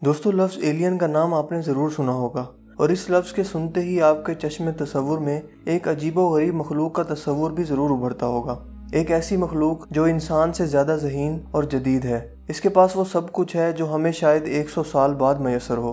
دوستو لفظ ایلین کا نام آپ نے ضرور سنا ہوگا اور اس لفظ کے سنتے ہی آپ کے چشم تصور میں ایک عجیب و غریب مخلوق کا تصور بھی ضرور ابھرتا ہوگا۔ ایک ایسی مخلوق جو انسان سے زیادہ ذہین اور جدید ہے۔ اس کے پاس وہ سب کچھ ہے جو ہمیں شاید 100 سال بعد میسر ہو۔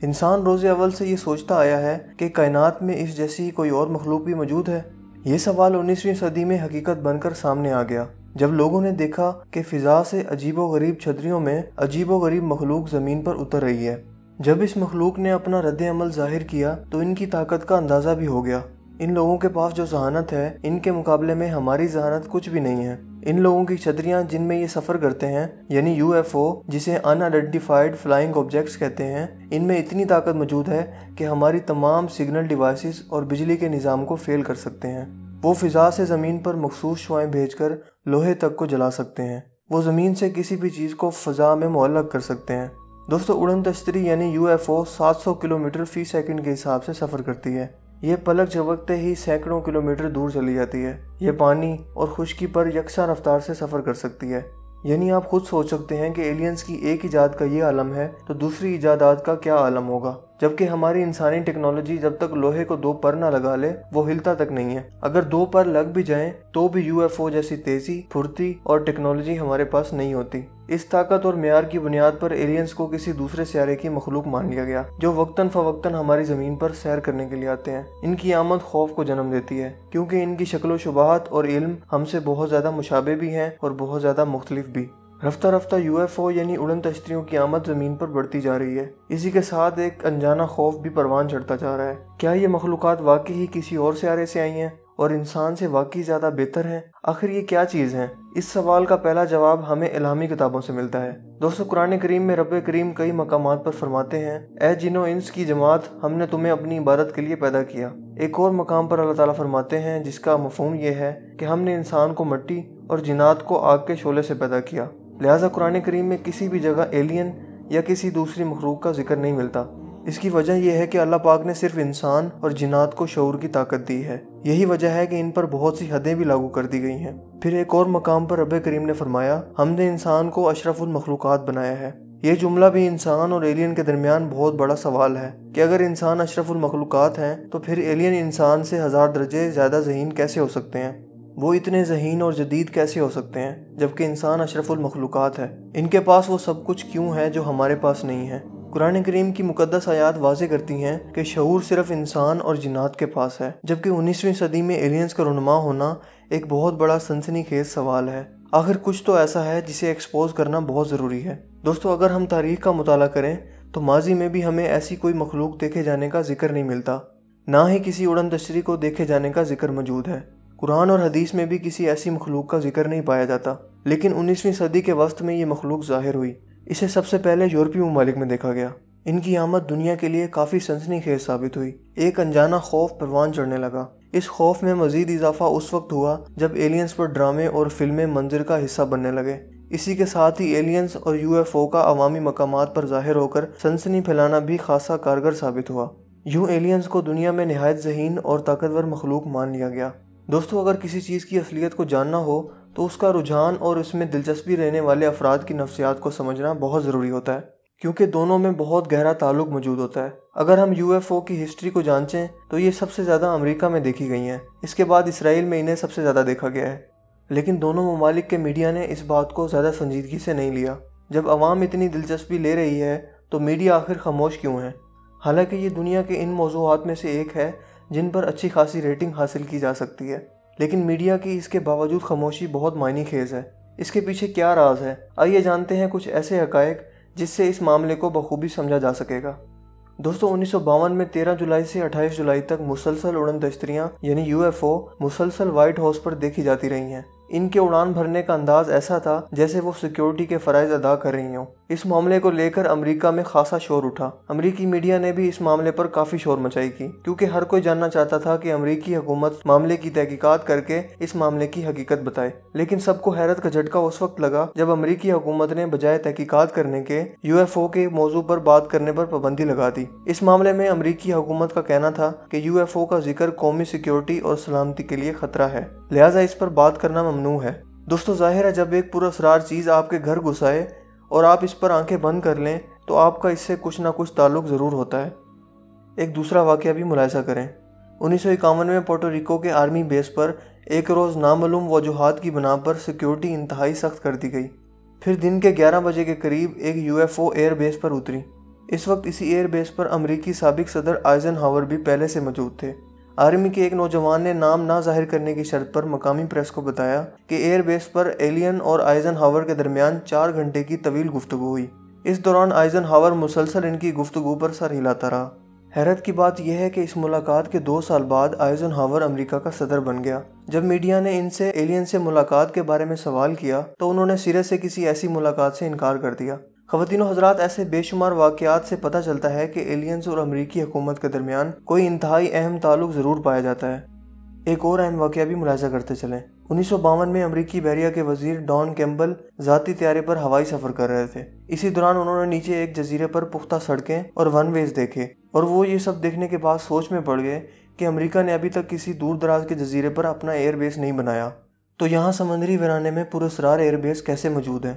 انسان روز اول سے یہ سوچتا آیا ہے کہ کائنات میں اس جیسی کوئی اور مخلوق بھی موجود ہے۔ یہ سوال 19ویں صدی میں حقیقت بن کر سامنے آ گیا جب لوگوں نے دیکھا کہ فضا سے عجیب و غریب چھتریوں میں عجیب و غریب مخلوق زمین پر اتر رہی ہے۔ جب اس مخلوق نے اپنا رد عمل ظاہر کیا تو ان کی طاقت کا اندازہ بھی ہو گیا۔ ان لوگوں کے پاس جو ذہانت ہے ان کے مقابلے میں ہماری ذہانت کچھ بھی نہیں ہے۔ ان لوگوں کی چھتریاں جن میں یہ سفر کرتے ہیں یعنی UFO جسے ان آئیڈینٹیفائڈ فلائنگ آبجیکٹس کہتے ہیں، ان میں اتنی طاقت موجود ہے کہ ہماری تمام سگنل ڈیوائسز اور بجلی کے نظام کو فیل کر سکتے ہیں۔ وہ فضا سے زمین پر مخصوص شعاعیں بھیج کر لوہے تک کو جلا سکتے ہیں۔ وہ زمین سے کسی بھی چیز کو فضا میں معلق کر سکتے ہیں۔ دوستو اڑن تشتری یعنی UFO 700 کلومیٹر فی سیکنڈ کے حساب سے سفر کرتی ہے۔ یہ پلک جھپکتے ہی سینکڑوں کلومیٹر دور چلی جاتی ہے۔ یہ پانی اور خشکی پر یکساں رفتار سے سفر کر سکتی ہے۔ یعنی آپ خود سوچ سکتے ہیں کہ ایلینز کی ایک ایجاد کا یہ عالم ہے تو دوسری ایجادات کا کیا عالم ہوگا، جبکہ ہماری انسانی ٹیکنالوجی جب تک لوہے کو 2 پر نہ لگا لے وہ ہلتا تک نہیں ہے۔ اگر 2 پر لگ بھی جائیں تو بھی UFO جیسی تیزی، پھرتی اور ٹیکنالوجی ہمارے پاس نہیں ہوتی۔ اس طاقت اور معیار کی بنیاد پر ایلینز کو کسی دوسرے سیارے کی مخلوق مان لیا گیا جو وقتاً فوقتاً ہماری زمین پر سیر کرنے کے لیے آتے ہیں۔ ان کی آمد خوف کو جنم دیتی ہے کیونکہ ان کی شکل و شباہت اور علم ہم سے بہت زیادہ مشابہ بھی ہیں اور بہت زیادہ مختلف بھی۔ رفتہ رفتہ UFO یعنی اڑن تشتریوں کی آمد زمین پر بڑھتی جا رہی ہے۔ اسی کے ساتھ ایک انجانا خوف بھی پروان چڑھتا جا رہا ہے۔ کیا یہ مخلوقات واقعی ہی کسی اور سیارے سے آئی ہیں اور انسان سے واقعی زیادہ بہتر ہیں؟ آخر یہ کیا چیز ہیں؟ اس سوال کا پہلا جواب ہمیں الہامی کتابوں سے ملتا ہے۔ دوستو قرآن کریم میں رب کریم کئی مقامات پر فرماتے ہیں، اے جن و انس کی جماعت، ہم نے تمہیں اپنی عبادت کے لیے پیدا کیا۔ ایک اور مقام پر اللہ تعالیٰ فرماتے ہیں جس کا مفہوم یہ ہے کہ ہم نے انسان کو مٹی اور جنات کو آگ کے شعلے سے پیدا کیا۔ لہٰذا قرآن کریم میں کسی بھی جگہ ایلین یا کسی دوسری مخلوق کا ذکر نہیں ملتا۔ اس کی وجہ یہ ہے کہ اللہ پاک نے صرف انسان اور جنات کو شعور کی طاقت دی ہے۔ یہی وجہ ہے کہ ان پر بہت سی حدیں بھی لاگو کر دی گئی ہیں۔ پھر ایک اور مقام پر رب کریم نے فرمایا، ہم نے انسان کو اشرف المخلوقات بنایا ہے۔ یہ جملہ بھی انسان اور ایلین کے درمیان بہت بڑا سوال ہے کہ اگر انسان اشرف المخلوقات ہیں تو پھر ایلین انسان سے 1000 درجے زیادہ ذہین کیسے ہو سکتے ہیں؟ وہ اتنے ذہین اور جدید کیسے ہو سکتے ہیں جبکہ انسان اشرف المخلوقات ہے؟ ان کے پاس وہ سب کچھ کیوں ہے جو ہمارے پاس نہیں ہے؟ قرآن کریم کی مقدس آیات واضح کرتی ہیں کہ شعور صرف انسان اور جنات کے پاس ہے، جبکہ 19ویں صدی میں ایلینز کا رونما ہونا ایک بہت بڑا سنسنی خیز سوال ہے۔ آخر کچھ تو ایسا ہے جسے ایکسپوز کرنا بہت ضروری ہے۔ دوستو اگر ہم تاریخ کا مطالعہ کریں تو ماضی میں بھی ہمیں ایسی کوئی مخلوق دیکھے جانے کا ذکر نہیں ملتا، نہ ہی کسی اڑن تشتری کو دیکھے جانے کا ذکر موجود ہے۔ قرآن اور حدیث میں بھی کسی ایسی مخلوق کا ذکر نہیں پایا جاتا، لیکن 19ویں صدی کے وسط میں یہ مخلوق ظاہر ہوئی۔ اسے سب سے پہلے یورپی ممالک میں دیکھا گیا۔ ان کی آمد دنیا کے لیے کافی سنسنی خیز ثابت ہوئی۔ ایک انجانا خوف پروان چڑھنے لگا۔ اس خوف میں مزید اضافہ اس وقت ہوا جب ایلینز پر ڈرامے اور فلمیں منظر کا حصہ بننے لگے۔ اسی کے ساتھ ہی ایلینز اور UFO کا عوامی مقامات پر ظاہر ہو کر سنسنی پھیلانا بھی خاصا کارگر ثابت ہوا۔ یوں ایلینز کو دنیا میں نہایت ذہین اور طاقتور مخلوق مان لیا گیا۔ دوستو اگر کسی چیز کی اصلیت کو جاننا ہو تو اس کا رجحان اور اس میں دلچسپی رہنے والے افراد کی نفسیات کو سمجھنا بہت ضروری ہوتا ہے، کیونکہ دونوں میں بہت گہرا تعلق موجود ہوتا ہے۔ اگر ہم UFO کی ہسٹری کو جانچیں تو یہ سب سے زیادہ امریکہ میں دیکھی گئی ہیں، اس کے بعد اسرائیل میں انہیں سب سے زیادہ دیکھا گیا ہے۔ لیکن دونوں ممالک کے میڈیا نے اس بات کو زیادہ سنجیدگی سے نہیں لیا۔ جب عوام اتنی دلچسپی لے رہی ہے تو میڈیا آخر خاموش کیوں ہے؟ حالانکہ یہ دنیا کے ان موضوعات میں سے ایک ہے جن پر اچھی خاصی ریٹنگ حاصل کی جا سکتی ہے، لیکن میڈیا کی اس کے باوجود خاموشی بہت معنی خیز ہے۔ اس کے پیچھے کیا راز ہے؟ آئیے جانتے ہیں کچھ ایسے حقائق جس سے اس معاملے کو بخوبی سمجھا جا سکے گا۔ دوستو 1952 میں 13 جولائی سے 28 جولائی تک مسلسل اڑن تشتریاں یعنی UFO مسلسل وائٹ ہاؤس پر دیکھی جاتی رہی ہیں۔ ان کے اڑان بھرنے کا انداز ایسا تھا جیسے وہ سیکیورٹی کے فرائض ادا کر رہی ہوں۔ اس معاملے کو لے کر امریکہ میں خاصا شور اٹھا۔ امریکی میڈیا نے بھی اس معاملے پر کافی شور مچائی کی، کیونکہ ہر کوئی جاننا چاہتا تھا کہ امریکی حکومت معاملے کی تحقیقات کر کے اس معاملے کی حقیقت بتائے۔ لیکن سب کو حیرت کا جھٹکا اس وقت لگا جب امریکی حکومت نے بجائے تحقیقات کرنے کے UFO کے موضوع پر بات کرنے پر پابندی لگا دی۔ اس معاملے میں امریکی حکومت کا کہنا تھا کہ UFO کا ذکر قومی سیکیورٹی اور سلامتی کے لیے خطرہ ہے، لہٰذا اس پر بات کرنا ممنوع ہے۔ دوستو ظاہر ہے جب ایک پراسرار چیز آپ کے گھر گھس آئے اور آپ اس پر آنکھیں بند کر لیں تو آپ کا اس سے کچھ نہ کچھ تعلق ضرور ہوتا ہے۔ ایک دوسرا واقعہ بھی ملاحظہ کریں۔ 1951 میں پورٹو ریکو کے آرمی بیس پر ایک روز نامعلوم وجوہات کی بنا پر سیکیورٹی انتہائی سخت کر دی گئی۔ پھر دن کے 11 بجے کے قریب ایک UFO ایئر بیس پر اتری۔ اس وقت اسی ایئر بیس پر امریکی سابق صدر آئزن ہاور بھی پہلے سے موجود تھے۔ آرمی کے ایک نوجوان نے نام نہ ظاہر کرنے کی شرط پر مقامی پریس کو بتایا کہ ایئر بیس پر ایلین اور آئزن ہاور کے درمیان 4 گھنٹے کی طویل گفتگو ہوئی۔ اس دوران آئزن ہاور مسلسل ان کی گفتگو پر سر ہلاتا رہا۔ حیرت کی بات یہ ہے کہ اس ملاقات کے 2 سال بعد آئزن ہاور امریکہ کا صدر بن گیا۔ جب میڈیا نے ان سے ایلین سے ملاقات کے بارے میں سوال کیا تو انہوں نے سرے سے کسی ایسی ملاقات سے انکار کر دیا۔ خواتین و حضرات، ایسے بے شمار واقعات سے پتہ چلتا ہے کہ ایلینز اور امریکی حکومت کے درمیان کوئی انتہائی اہم تعلق ضرور پایا جاتا ہے۔ ایک اور اہم واقعہ بھی ملاحظہ کرتے چلیں۔ 1952 میں امریکی بحریہ کے وزیر ڈان کیمبل ذاتی طیارے پر ہوائی سفر کر رہے تھے۔ اسی دوران انہوں نے نیچے ایک جزیرے پر پختہ سڑکیں اور ون ویز دیکھے، اور وہ یہ سب دیکھنے کے بعد سوچ میں پڑ گئے کہ امریکہ نے ابھی تک کسی دور دراز کے جزیرے پر اپنا ایئر بیس نہیں بنایا، تو یہاں سمندری ویرانے میں پراسرار ایئر بیس کیسے موجود ہے۔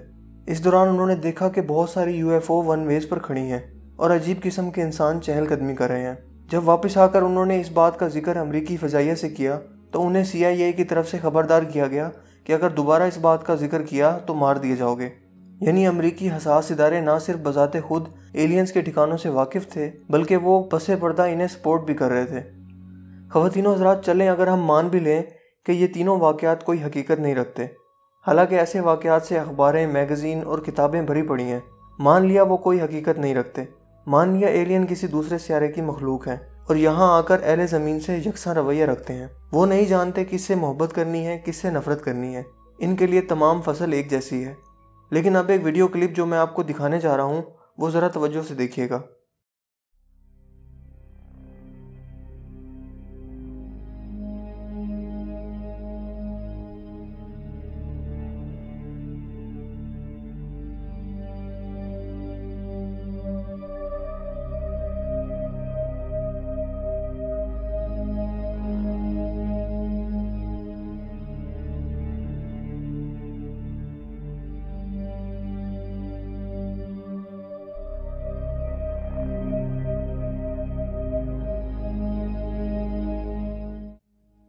اس دوران انہوں نے دیکھا کہ بہت ساری UFO ون ویز پر کھڑی ہیں اور عجیب قسم کے انسان چہل قدمی کر رہے ہیں۔ جب واپس آ کر انہوں نے اس بات کا ذکر امریکی فضائیہ سے کیا تو انہیں CIA کی طرف سے خبردار کیا گیا کہ اگر دوبارہ اس بات کا ذکر کیا تو مار دیے جاؤ گے۔ یعنی امریکی حساس ادارے نہ صرف بذات خود ایلینز کے ٹھکانوں سے واقف تھے بلکہ وہ پس پردہ انہیں سپورٹ بھی کر رہے تھے۔ خواتین و حضرات، چلیں اگر ہم مان بھی لیں کہ یہ تینوں واقعات کوئی حقیقت نہیں رکھتے، حالانکہ ایسے واقعات سے اخباریں، میگزین اور کتابیں بھری پڑی ہیں، مان لیا وہ کوئی حقیقت نہیں رکھتے، مان لیا ایلین کسی دوسرے سیارے کی مخلوق ہیں اور یہاں آ کر اہل زمین سے یکساں رویہ رکھتے ہیں، وہ نہیں جانتے کس سے محبت کرنی ہے، کس سے نفرت کرنی ہے، ان کے لیے تمام فصل ایک جیسی ہے۔ لیکن اب ایک ویڈیو کلپ جو میں آپ کو دکھانے جا رہا ہوں وہ ذرا توجہ سے دیکھیے گا۔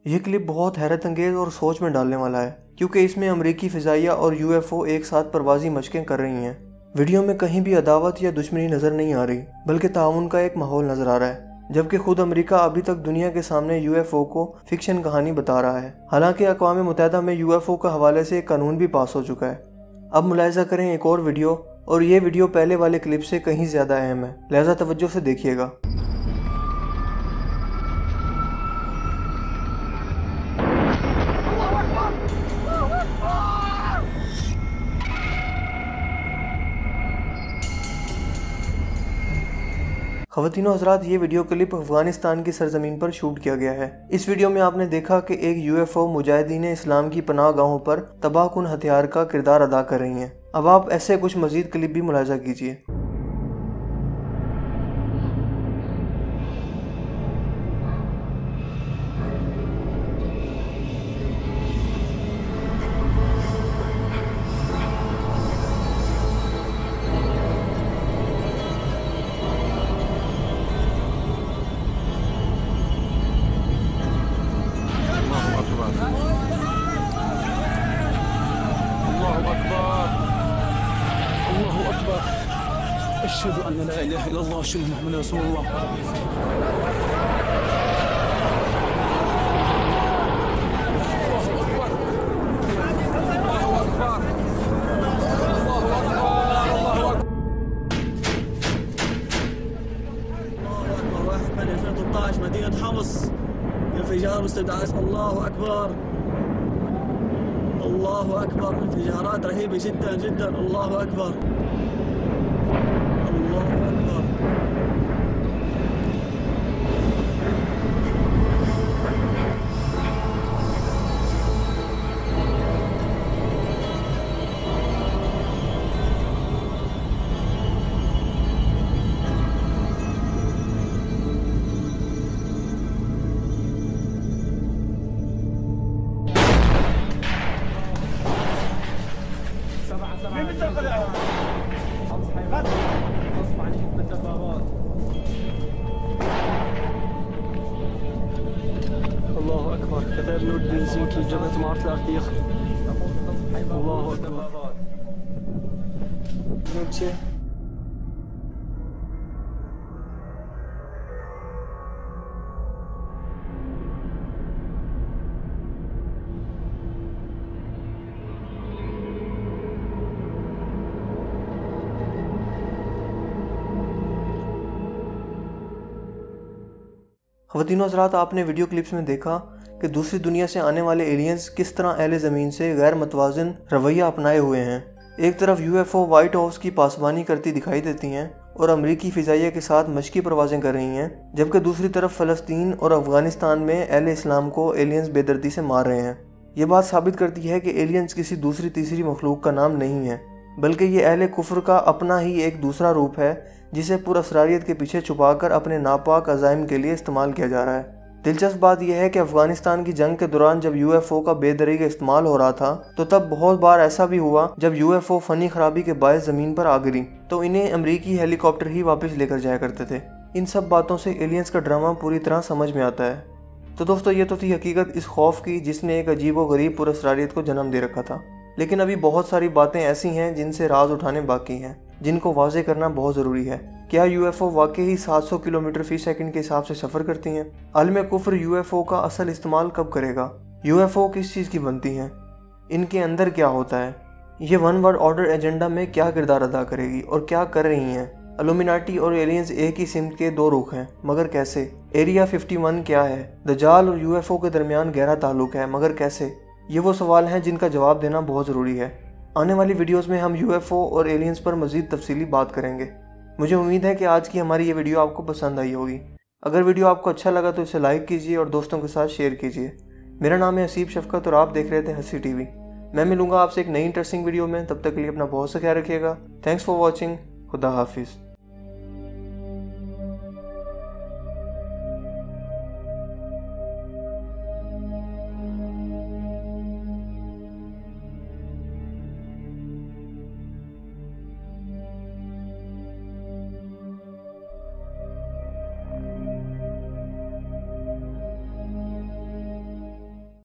یہ کلپ بہت حیرت انگیز اور سوچ میں ڈالنے والا ہے کیونکہ اس میں امریکی فضائیہ اور UFO ایک ساتھ پروازی مشقیں کر رہی ہیں۔ ویڈیو میں کہیں بھی عداوت یا دشمنی نظر نہیں آ رہی بلکہ تعاون کا ایک ماحول نظر آ رہا ہے، جبکہ خود امریکہ ابھی تک دنیا کے سامنے UFO کو فکشن کہانی بتا رہا ہے، حالانکہ اقوام متحدہ میں UFO کا حوالے سے ایک قانون بھی پاس ہو چکا ہے۔ اب ملاحظہ کریں ایک اور ویڈیو، اور یہ ویڈیو پہلے والے کلپ سے کہیں زیادہ اہم ہے، لہذا توجہ سے دیکھیے گا۔ خواتین و حضرات، یہ ویڈیو کلپ افغانستان کی سرزمین پر شوٹ کیا گیا ہے۔ اس ویڈیو میں آپ نے دیکھا کہ ایک UFO مجاہدین اسلام کی پناہ گاہوں پر تباہ کن ہتھیار کا کردار ادا کر رہی ہیں۔ اب آپ ایسے کچھ مزید کلپ بھی ملاحظہ کیجیے۔ أشهد أن لا إله إلا الله وأشهد أن محمدا رسول الله. مدينة حمص انفجار مستدعى. الله أكبر الله أكبر، انفجارات رهيبة جدا جدا. الله أكبر الله أكبر. مين بتنقل؟ smartphone. Allahu Akbar. نیچے خواتین و حضرات، آپ نے ویڈیو کلپس میں دیکھا کہ دوسری دنیا سے آنے والے ایلینز کس طرح اہل زمین سے غیر متوازن رویہ اپنائے ہوئے ہیں۔ ایک طرف U F O White House کی پاسبانی کرتی دکھائی دیتی ہیں اور امریکی فضائیہ کے ساتھ مشقی پروازیں کر رہی ہیں، جبکہ دوسری طرف فلسطین اور افغانستان میں اہل اسلام کو ایلینز بے دردی سے مار رہے ہیں۔ یہ بات ثابت کرتی ہے کہ ایلینز کسی دوسری تیسری مخلوق کا نام نہیں ہے، بلکہ یہ اہل کفر کا اپنا ہی ایک دوسرا روپ ہے جسے پر اسراریت کے پیچھے چھپا کر اپنے ناپاک عزائم کے لیے استعمال کیا جا رہا ہے۔ دلچسپ بات یہ ہے کہ افغانستان کی جنگ کے دوران جب یو ایف او کا بے دری کا استعمال ہو رہا تھا تو تب بہت بار ایسا بھی ہوا جب یو ایف او فنی خرابی کے باعث زمین پر آ گری تو انہیں امریکی ہیلی کاپٹر ہی واپس لے کر جایا کرتے تھے۔ ان سب باتوں سے ایلینز کا ڈرامہ پوری طرح سمجھ میں آتا ہے۔ تو دوستو، یہ تو تھی حقیقت اس خوف کی جس نے ایک عجیب و غریب پر اسراریت کو جنم دے رکھا تھا، لیکن ابھی بہت ساری باتیں ایسی ہیں جن سے راز اٹھانے باقی ہیں، جن کو واضح کرنا بہت ضروری ہے۔ کیا یو ایف او واقعی 700 کلومیٹر فی سیکنڈ کے حساب سے سفر کرتی ہیں؟ عالم کفر یو ایف او کا اصل استعمال کب کرے گا؟ یو ایف او کس چیز کی بنتی ہیں؟ ان کے اندر کیا ہوتا ہے؟ یہ ون ورلڈ آرڈر ایجنڈا میں کیا کردار ادا کرے گی اور کیا کر رہی ہیں؟ الومیناٹی اور ایلینز ایک ہی سمت کے دو رخ ہیں، مگر کیسے؟ ایریا 51 کیا ہے؟ دجال اور یو ایف او کے درمیان گہرا تعلق ہے، مگر کیسے؟ یہ وہ سوال ہیں جن کا جواب دینا بہت ضروری ہے۔ آنے والی ویڈیوز میں ہم یو ایف او اور ایلینز پر مزید تفصیلی بات کریں گے۔ مجھے امید ہے کہ آج کی ہماری یہ ویڈیو آپ کو پسند آئی ہوگی۔ اگر ویڈیو آپ کو اچھا لگا تو اسے لائک کیجیے اور دوستوں کے ساتھ شیئر کیجیے۔ میرا نام ہے حسیب شفقت اور آپ دیکھ رہے تھے ہسی ٹی وی۔ میں ملوں گا آپ سے ایک نئی انٹرسٹنگ ویڈیو میں، تب تک کے لیے اپنا بہت سا خیال رکھیے گا۔ Thanks for watching. خدا حافظ۔